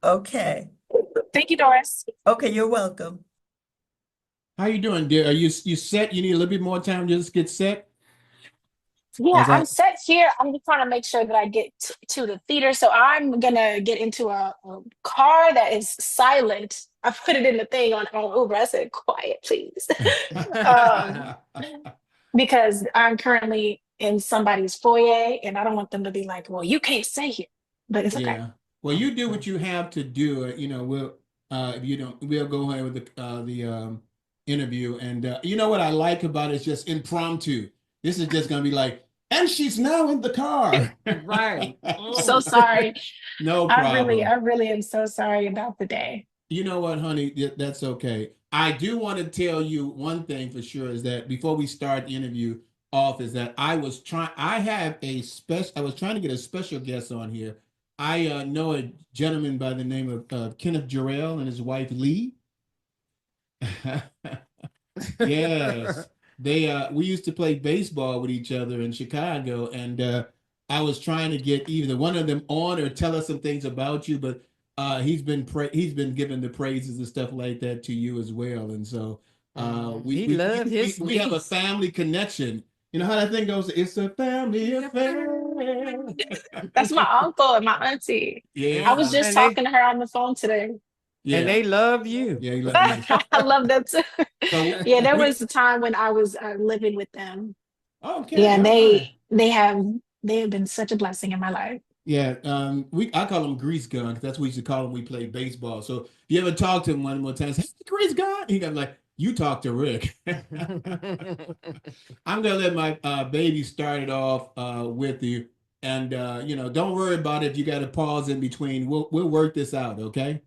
Okay. Thank you, Doris. Okay, you're welcome. How you doing, dear? Are you set? You need a little bit more time to just get set? Yeah, As I'm I set here. I'm just trying to make sure that I get to the theater. So I'm gonna get into a car that is silent. I put it in the thing on Uber. I said, "Quiet, please," um, because I'm currently in somebody's foyer, and I don't want them to be like, "Well, you can't stay here," but it's okay. Yeah. Well, you do what you have to do. We'll if you don't, we'll go ahead with the interview. And you know what I like about it is just impromptu. This is just gonna be like, and she's now in the car. Right. So Mm. sorry. No I problem. really am so sorry about the day. You know what, honey? That's okay. I do want to tell you one thing for sure is that before we start the interview off, is that I was trying to get a special guest on here. I know a gentleman by the name of Kenneth Jarrell and his wife Lee. Yes, they we used to play baseball with each other in Chicago, and I was trying to get either one of them on or tell us some things about you, but he's been giving the praises and stuff like that to you as well, and so He loved his we have a niece. family connection. You know how that thing goes? It's a family affair. That's my uncle and my auntie. I was Yeah, Yeah, just and they talking to her on the phone today. and yeah, they love you. yeah. He let me. I love that too. So Yeah, there we was a time when I was living with them. Yeah, okay, and all right. they have been such a blessing in my life. Yeah, I call him Grease Gun 'cause that's what we used to call him. We played baseball. So if you ever talk to him one more time, say, "Hey, Grease Gun," he got like, "You talk to Rick." I'm gonna let my baby start it off with you, and don't worry about it if you got to pause in between. We'll work this out, okay?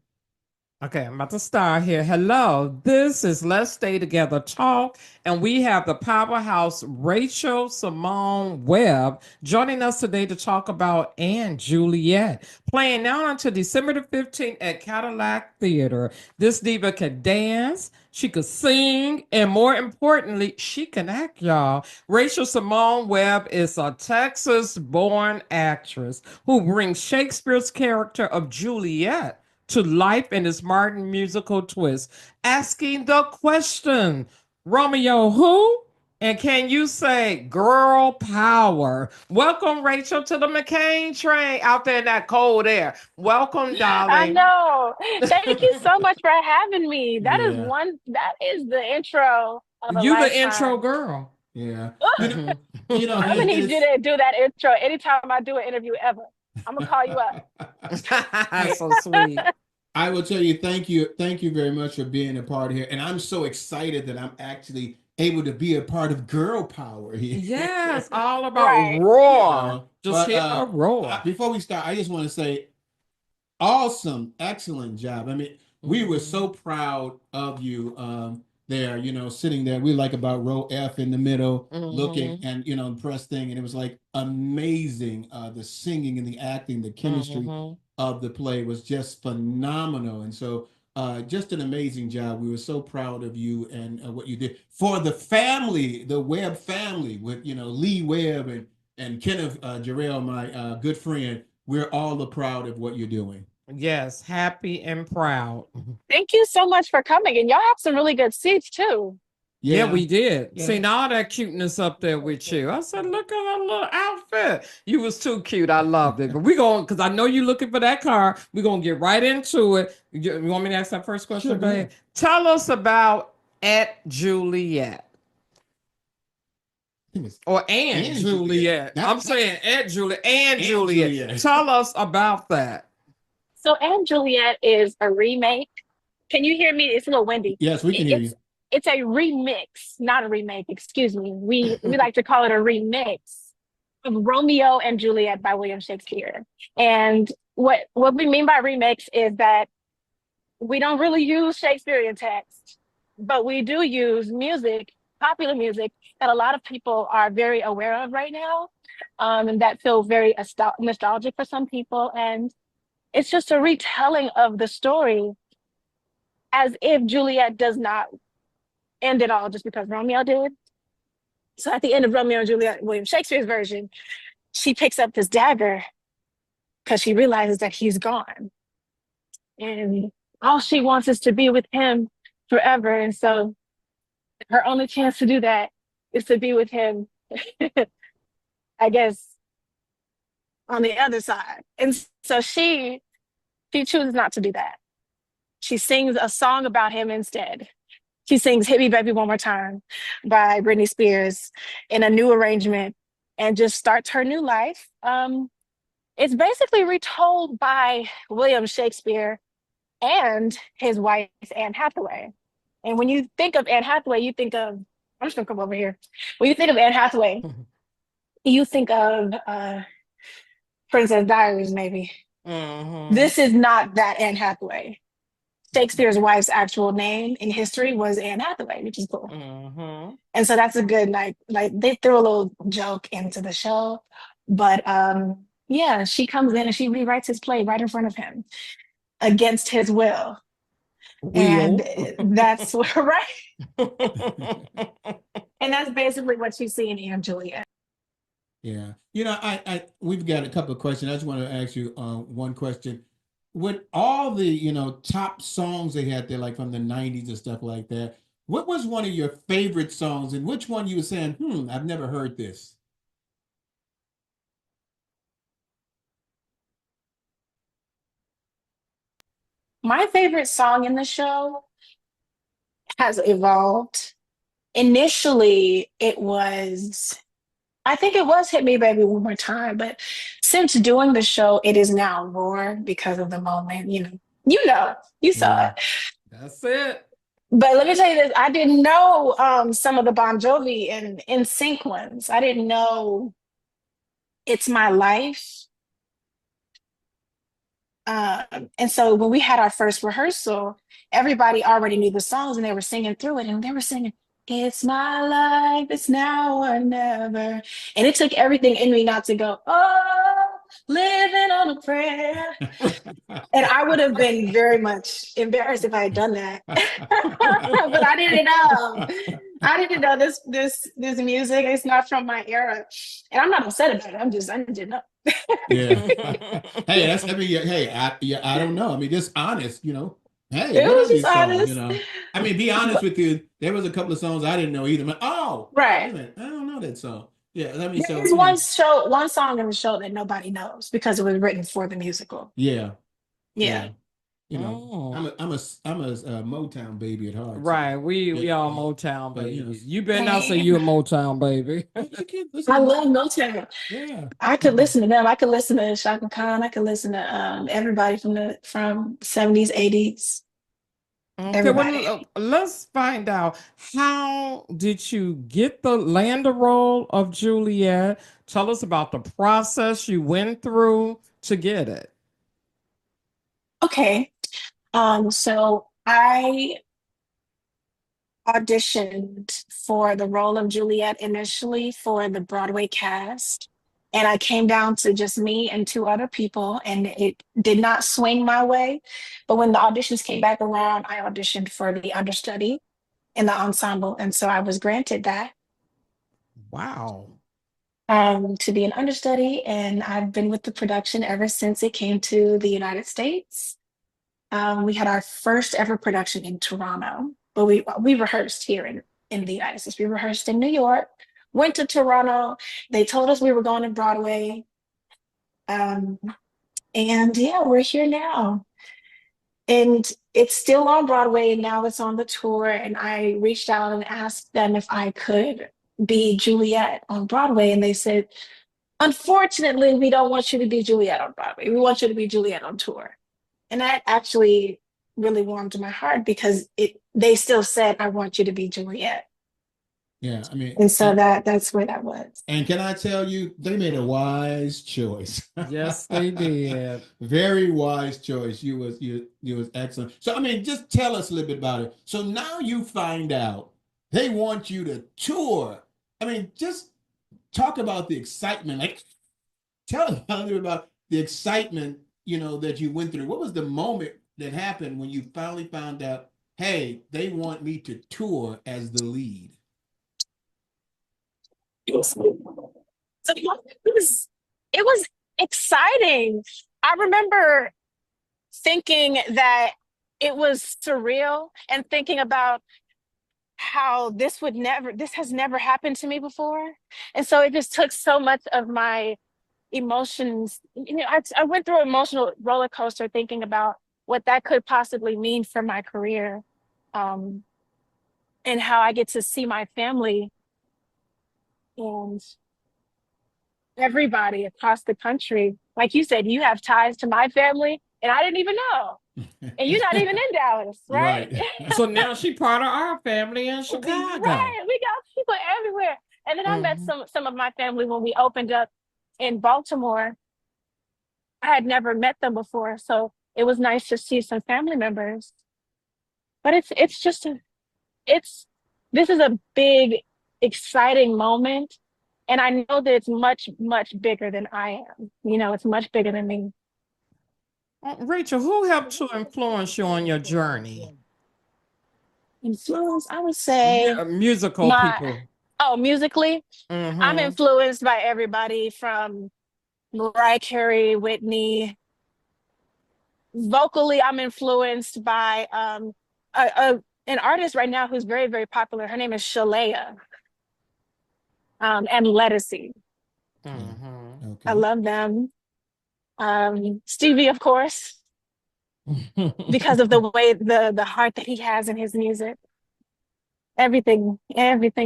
Okay, I'm about to start here. Hello, this is Let's Stay Together Talk, and we have the powerhouse Rachel Simone Webb joining us today to talk about and Juliet, playing now until December the 15th at Cadillac Theatre. This diva can dance, she could sing, and more importantly, she can act, y'all. Rachel Simone Webb is a Texas born actress who brings Shakespeare's character of Juliet to life in this modern musical twist, asking the question, Romeo who? And can you say girl power? Welcome, Rachel, to the McCain train out there in that cold air. Welcome, I darling. know. Thank you so much for having me. Yeah, That is the intro of a You the intro lifetime. girl. yeah. You know, Mhm. I'm gonna honey, need you to do that intro anytime I do an interview ever. I'm gonna call you up. Hey, So sweet. I will tell you, thank you very much for being a part here, and I'm so excited that I'm actually able to be a part of Girl Power here. Yes, all about Right. roar. Just But hear her roar. before we start, I just want to say, awesome, excellent job. I mean, we were so Mhm. proud of you there, sitting there. We like about row F in the middle, looking Mhm. and, impressed thing. And it was like amazing. The singing and the acting, the chemistry Mhm. of the play was just phenomenal. And so, just an amazing job. We were so proud of you and what you did for the family, the Webb family with, Lee Webb and Kenneth Jarrell, my good friend. We're all proud of what you're doing. Yes, happy and proud. Thank you so much for coming. And y'all have some really good seats too. Yeah, Yeah, we did. yeah. Seen all that cuteness up there with you. I said, look at her little outfit. You was too cute. I loved it. But we going because I know you're looking for that car. We're gonna get right into it. You want me to ask that first Sure, question? go Go ahead. ahead. Tell us about Aunt Juliet. I think it's Or Aunt and Juliet. Juliet. I'm saying Aunt Juliet and And Juliet. Juliet. Tell us about that. So Anne Juliet is a remake. Can you hear me? It's a little windy. Yes, we can hear It's you. it's a remix, not a remake, excuse me. We like to call it a remix of Romeo and Juliet by William Shakespeare. And what we mean by remix is that we don't really use Shakespearean text, but we do use music, popular music that a lot of people are very aware of right now, and that feel very nostalgic for some people. And it's just a retelling of the story as if Juliet does not end it all just because Romeo did. So at the end of Romeo and Juliet, William Shakespeare's version, she picks up this dagger because she realizes that he's gone. and all she wants is to be with him forever. And so her only chance to do that is to be with him, I guess, on the other side. And so she chooses not to do that. She sings a song about him instead. She sings Hit Me Baby One More Time by Britney Spears in a new arrangement and just starts her new life. It's basically retold by William Shakespeare and his wife, Anne Hathaway. And when you think of Anne Hathaway, you think of, I'm just gonna come over here. When you think of Anne Hathaway, you think of Princess Diaries, maybe. This is not that Anne Hathaway. Shakespeare's wife's actual name in history was Anne Hathaway, which is cool. And so that's a good, like they threw a little joke into the show. But yeah, she comes in and she rewrites his play right in front of him against his will. And that's what, right? And that's basically what you see in Anne Juliet. Yeah. We've got a couple of questions. I just want to ask you one question. With all the, top songs they had there, like from the 90s and stuff like that, what was one of your favorite songs, and which one you were saying, I've never heard this? My favorite song in the show has evolved. Initially, I think it was Hit Me Baby One More Time, but since doing the show, it is now Roar because of the moment, you saw it. That's it. But let me tell you this, I didn't know some of the Bon Jovi and NSYNC ones. I didn't know It's My Life. And so when we had our first rehearsal, everybody already knew the songs and they were singing through it, and they were singing, "It's my life, it's now or never." And it took everything in me not to go, "Oh, living on a prayer." And I would have been very much embarrassed if I had done that. But I didn't know. I didn't know this music. It's not from my era. And I'm not upset about it. I didn't know. Yeah. Hey, I don't know. I mean, just honest, Hey, It what was are these just songs, honest. I mean, be honest with you. There was a couple of songs I didn't know either. Wait Right. a minute, I don't know that song. Yeah, I mean, There's one song in the show that nobody knows because it was written for the musical. Yeah. Yeah. I'm a Motown baby at heart. Right, we all Motown babies. You better not say you're a Motown baby. I love Motown. Yeah. I could listen to them. I could listen to Shaka Khan. I could listen to everybody from 70s, 80s. Okay, Everybody. well, let's find out, how did you get the land role of Juliet? Tell us about the process you went through to get it. Okay. So I auditioned for the role of Juliet initially for the Broadway cast. And I came down to just me and two other people, and it did not swing my way. But when the auditions came back around, I auditioned for the understudy in the ensemble. And so I was granted that. Wow. To be an understudy. And I've been with the production ever since it came to the United States. We had our first ever production in Toronto, but we rehearsed here in the United States. We rehearsed in New York, went to Toronto. They told us we were going to Broadway. And yeah, we're here now. And it's still on Broadway, and now it's on the tour. And I reached out and asked them if I could be Juliet on Broadway. And they said, "Unfortunately, we don't want you to be Juliet on Broadway. We want you to be Juliet on tour." And that actually really warmed my heart because they still said, "I want you to be Juliet." Yeah, I mean, and so that's where that was. And can I tell you, they made a wise choice. Yes, they did. Very wise choice. You was excellent. So I mean, just tell us a little bit about it. So now you find out they want you to tour. I mean, just talk about the excitement. Like, tell us a little bit about the excitement, that you went through. What was the moment that happened when you finally found out, hey, they want me to tour as the lead? It was exciting. I remember thinking that it was surreal and thinking about how this has never happened to me before. And so it just took so much of my emotions. I went through an emotional roller coaster thinking about what that could possibly mean for my career, um, and how I get to see my family and everybody across the country. Like you said, you have ties to my family, and I didn't even know. And you're not even in Dallas, right? Right. So now she part of our family in Chicago. Right. We got people everywhere. And then I met Mhm. some of my family when we opened up in Baltimore. I had never met them before, so it was nice to see some family members. But it's just it's this is a big, exciting moment. And I know that it's much, much bigger than I am. It's much bigger than me. Rachel, who helped to influence you on your journey? Influence, I would say Musical my people. musically, I'm Mm-hmm. influenced by everybody from Mariah Carey, Whitney. Vocally, I'm influenced by an artist right now who's very, very popular. Her name is Shalea, and Lettucey. Mm-hmm. I Okay. love them. Stevie, of course, because of the way the heart that he has in his music. Everything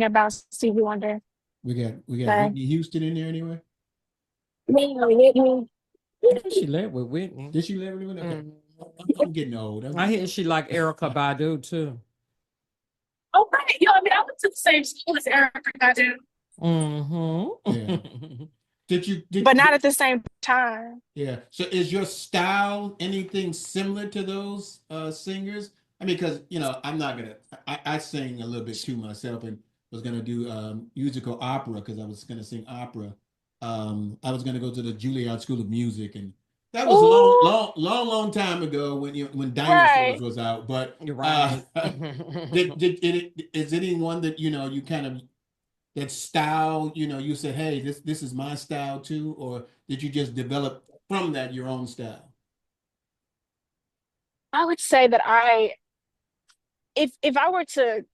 about Stevie Wonder. We got So, Whitney Houston in there anyway. Whitney. She led with Whitney. Did she live with Whitney? Okay. Mhm. I'm getting old. I hear she like Erica Badu too. Oh, right. I mean, I went to the same school as Erica Badu, Yeah. Mm-hmm. Did you but not at the same time. Yeah. So is your style anything similar to those singers? I mean, because I'm not gonna. I sing a little bit too myself, and was gonna do musical opera because I was gonna sing opera. I was gonna go to the Juilliard School of Music, and that was a long, Oh, long, long, long time ago when Dinosaurs right. was out. But You're right. is anyone that you kind of that style, you said, hey, this is my style too, or did you just develop from that your own style? I would say that if I were to,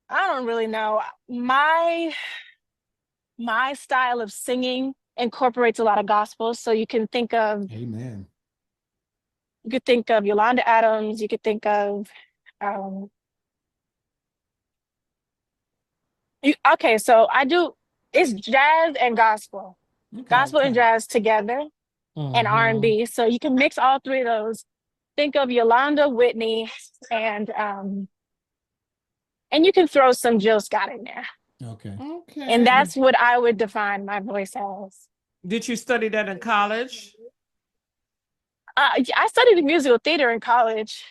I don't really know. My style of singing incorporates a lot of gospel. So Amen. you could think of Yolanda Adams. You could think of um. Okay, so it's jazz and gospel, Okay. gospel and jazz together, and Mm-hmm. R&B. So you can mix all three of those. Think of Yolanda, Whitney, and you can throw some Jill Scott in there. Okay. And Okay. that's what I would define my voice as. Did you study that in college? I studied musical theater in college,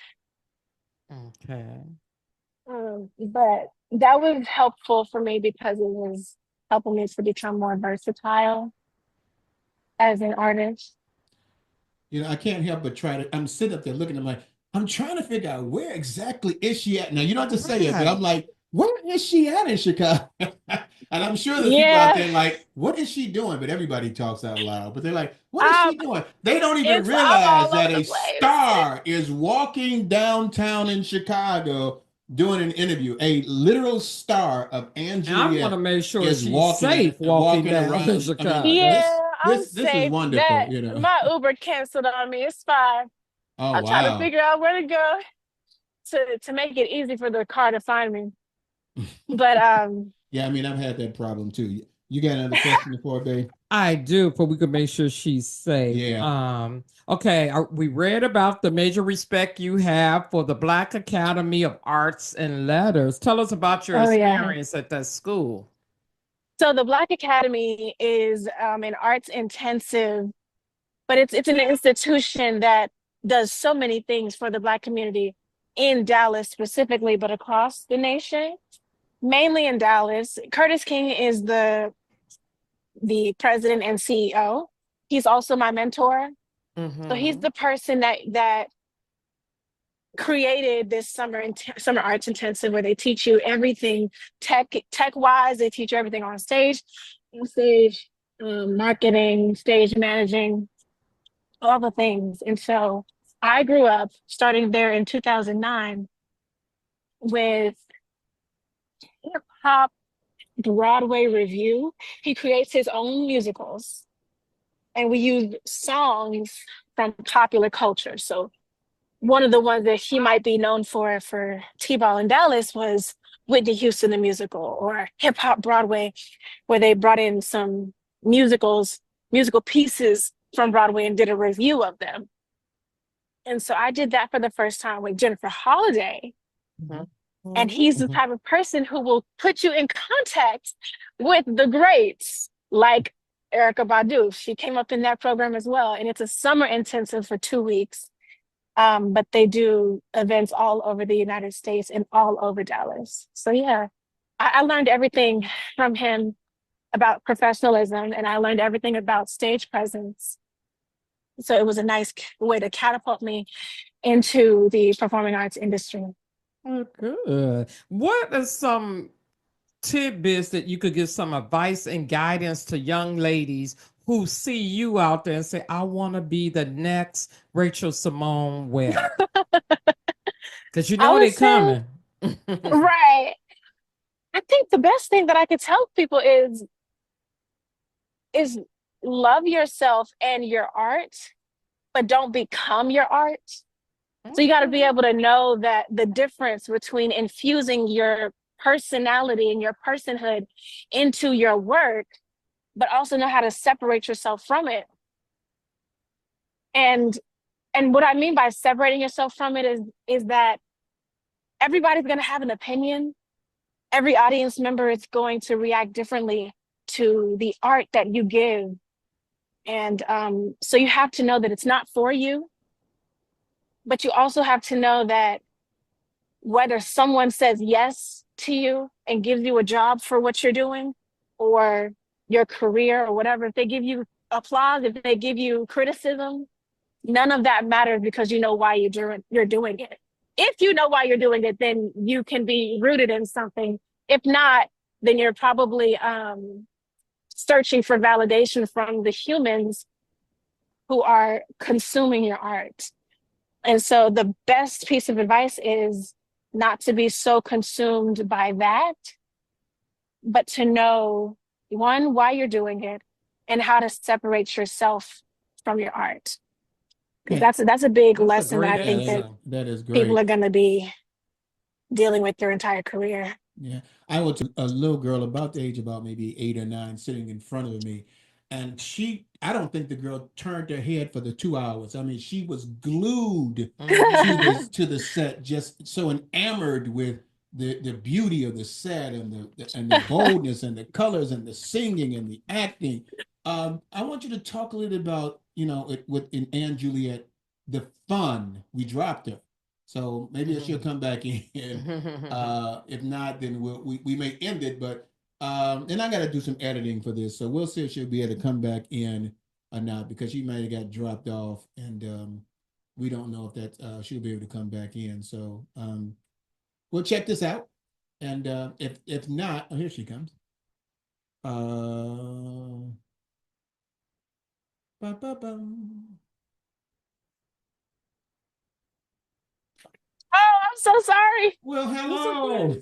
Okay. but that was helpful for me because it was helping me to become more versatile as an artist. I can't help but I'm sitting up there looking, I'm like, I'm trying to figure out where exactly is she at. Now, you don't have to say it, but I'm Right. like, where is she at in Chicago? And I'm sure there's people out Yeah, there like, what is she doing? But everybody talks out loud. But they're like, what is she doing? They don't even I'm realize all over that the a place. star is walking downtown in Chicago doing an interview. A literal star of Anne And I want to Juliet make sure is she's walking and safe walking walking down in around. I mean, Chicago. Yeah, I'm this is safe. wonderful, That my Uber canceled on me. It's fine. Oh, I'll try to wow. figure out where to go to make it easy for the car to find me. But Yeah, I mean, I've had that problem too. You got another question before, babe? I do, but we could make sure she's safe. Yeah. Okay, we read about the major respect you have for the Black Academy of Arts and Letters. Tell us about your oh yeah. experience at that school. So the Black Academy is an arts intensive, but it's an institution that does so many things for the Black community in Dallas specifically, but across the nation, mainly in Dallas. Curtis King is the president and CEO. He's also my mentor. So he's Mm-hmm. the person that created this summer arts intensive where they teach you everything tech wise. They teach you everything on stage, marketing, stage managing, all the things. And so I grew up starting there in 2009 with hip hop Broadway review. He creates his own musicals, and we use songs from popular culture. So one of the ones that he might be known for T-Ball in Dallas was Whitney Houston the musical, or Hip Hop Broadway, where they brought in some musical pieces from Broadway and did a review of them. And so I did that for the first time with Jennifer Holliday. Mhm. And he's the type of person who will put you in contact with the greats, like Erykah Badu. She came up in that program as well. And it's a summer intensive for 2 weeks. But they do events all over the United States and all over Dallas. So yeah, I learned everything from him about professionalism, and I learned everything about stage presence. So it was a nice way to catapult me into the performing arts industry. Oh, good. What are some tidbits that you could give some advice and guidance to young ladies who see you out there and say, I want to be the next Rachel Simone Webb? Because you I know would they're say, coming. right. I think the best thing that I could tell people is love yourself and your art, but don't become your art. So you got to be able to know that the difference between infusing your personality and your personhood into your work, but also know how to separate yourself from it. And what I mean by separating yourself from it is that everybody's going to have an opinion. Every audience member is going to react differently to the art that you give. And so you have to know that it's not for you, but you also have to know that whether someone says yes to you and gives you a job for what you're doing, or your career or whatever, if they give you applause, if they give you criticism, none of that matters, because you know why you're doing it. If you know why you're doing it, then you can be rooted in something. If not, then you're probably searching for validation from the humans who are consuming your art. And so the best piece of advice is not to be so consumed by that, but to know, one, why you're doing it and how to separate yourself from your art. Because that's a big That's a lesson that I great think that That is people great. are going to be dealing with their entire career. Yeah, I was a little girl about the age about maybe 8 or 9 sitting in front of me, and I don't think the girl turned her head for the 2 hours. I mean, she was glued to Mhm. the set, just so enamored with the beauty of the set and the boldness and the colors and the singing and the acting. I want you to talk a little about, in Anne Juliet, the fun. We dropped her, so maybe she'll come back in. If not, then we may end it. But and I got to do some editing for this, so we'll see if she'll be able to come back in or not, because she might have got dropped off, and we don't know if that she'll be able to come back in. So we'll check this out, and if not, oh, here she comes. Ba, ba, ba. Oh, I'm so sorry. Well, hello.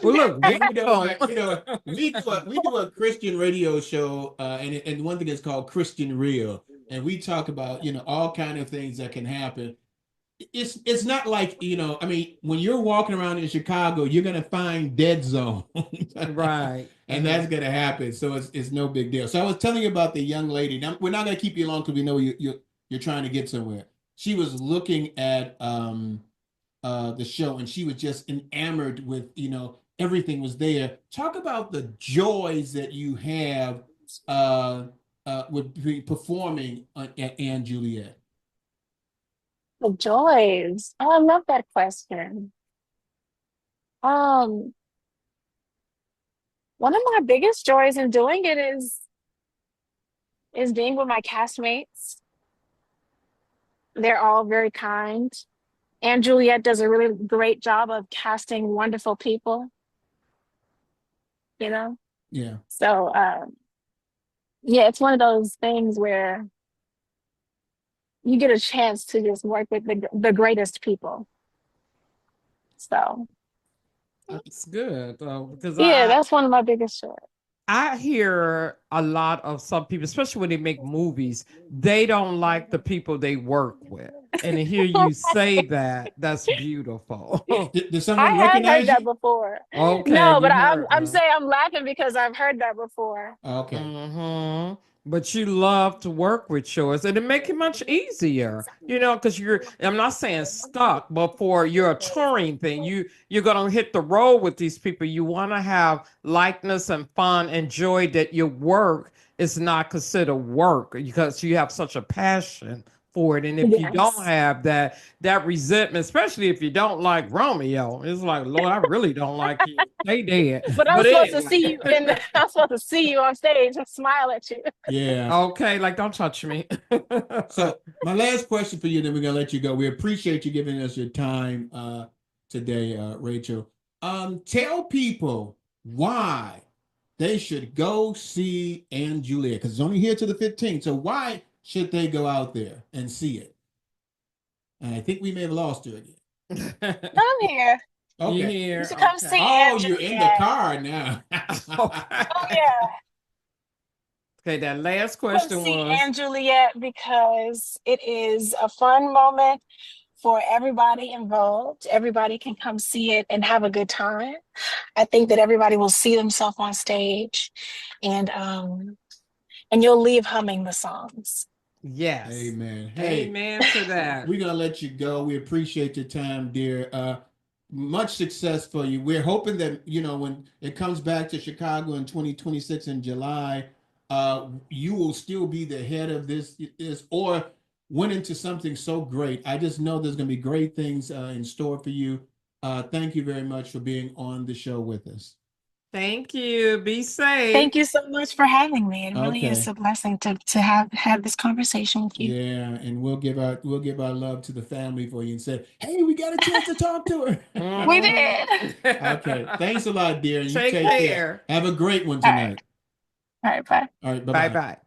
Well, look, And welcome. we do a Christian radio show, and one thing is called Christian Real, and we talk about all kind of things that can happen. It's not like, I mean, when you're walking around in Chicago, you're gonna find dead zone, Right. and that's gonna happen. So it's no big deal. So I was telling you about the young lady. Now we're not gonna keep you long because we know you're trying to get somewhere. She was looking at the show, and she was just enamored with, everything was there. Talk about the joys that you have with performing at Anne Juliet. The joys. Oh, I love that question. Um, One of my biggest joys in doing it is being with my castmates. They're all very kind. And Juliet does a really great job of casting wonderful people, you know? Yeah. So, yeah, it's one of those things where you get a chance to just work with the greatest people. So That's good because yeah, that's one of my biggest joys. I hear a lot of some people, especially when they make movies, they don't like the people they work with. And to hear you say that, that's beautiful. Did I someone have heard recognize that you? before. Okay, No, you but heard I'm that. saying I'm laughing because I've heard that before. Okay. Hmm. But you love to work with yours, and it make it much easier, because I'm not saying stuck, but for your touring thing, you're gonna hit the road with these people. You want to have likeness and fun and joy, that your work is not considered work because you have such a passion for it. And if you don't Yes. have that resentment, especially if you don't like Romeo, it's like, Lord, I really don't like you. Stay dead. But I'm But supposed to anyway. see you I'm supposed to see you on stage and smile at you. Yeah. Okay, like don't touch me. So my last question for you, then we're gonna let you go. We appreciate you giving us your time today, Rachel. Tell people why they should go see Anne Juliet, because it's only here to the 15th. So why should they go out there and see it? And I think we may have lost her again. I'm here. You Okay. You here? should come Okay. see Oh, Aunt you're in the Juliet. car now. Okay. Oh yeah. Okay, that last Come question see was, Aunt Juliet because it is a fun moment for everybody involved. Everybody can come see it and have a good time. I think that everybody will see themselves on stage, and you'll leave humming the songs. yes. Amen. Hey, Amen to that. we're gonna let you go. We appreciate your time, dear. Much success for you. We're hoping that when it comes back to Chicago in 2026 in July, you will still be the head of this or went into something so great. I just know there's gonna be great things in store for you. Thank you very much for being on the show with us. Thank you. Be safe. Thank you so much for having me. It really is Okay. a blessing to have this conversation with you. Yeah, and we'll give our love to the family for you and say, hey, we got a chance to talk to her. We Mhm. did. Okay. Thanks a lot, dear. You Take take care. care. Have a great one All right. tonight. All right. Bye. All right. Bye Bye-bye. bye.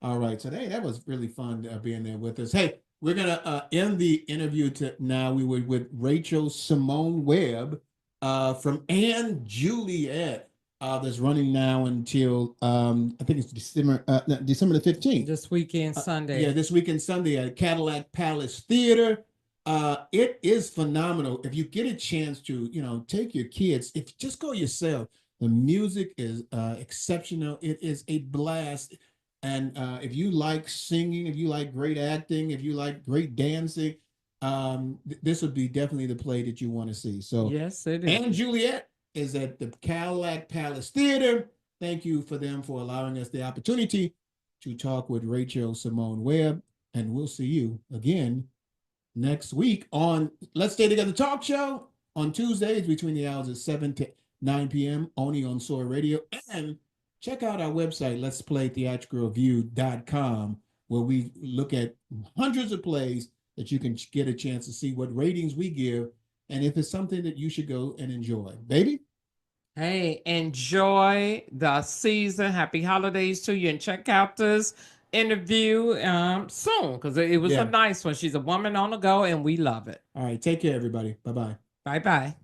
All right. So that was really fun being there with us. Hey, we're gonna end the interview now. We were with Rachel Simone Webb from Anne Juliet. That's running now until I think it's December the 15th. This weekend, Sunday. Yeah, this weekend Sunday at Cadillac Palace Theatre. It is phenomenal. If you get a chance to, take your kids, if just go yourself. The music is exceptional. It is a blast. And if you like singing, if you like great acting, if you like great dancing, this would be definitely the play that you want to see. So, Yes, it is. Anne Juliet is at the Cadillac Palace Theatre. Thank you for them for allowing us the opportunity to talk with Rachel Simone Webb. And we'll see you again next week on Let's Stay Together Talk Show on Tuesdays between the hours of 7 to 9 p.m. only on Soar Radio. And check out our website, letsplaytheatricalreview.com, where we look at hundreds of plays that you can get a chance to see what ratings we give and if it's something that you should go and enjoy. Baby? Hey, enjoy the season. Happy holidays to you, and check out this interview soon because it was a nice one. She's a woman on the go, and we love it. All right. Take care, everybody. Bye-bye. Bye bye.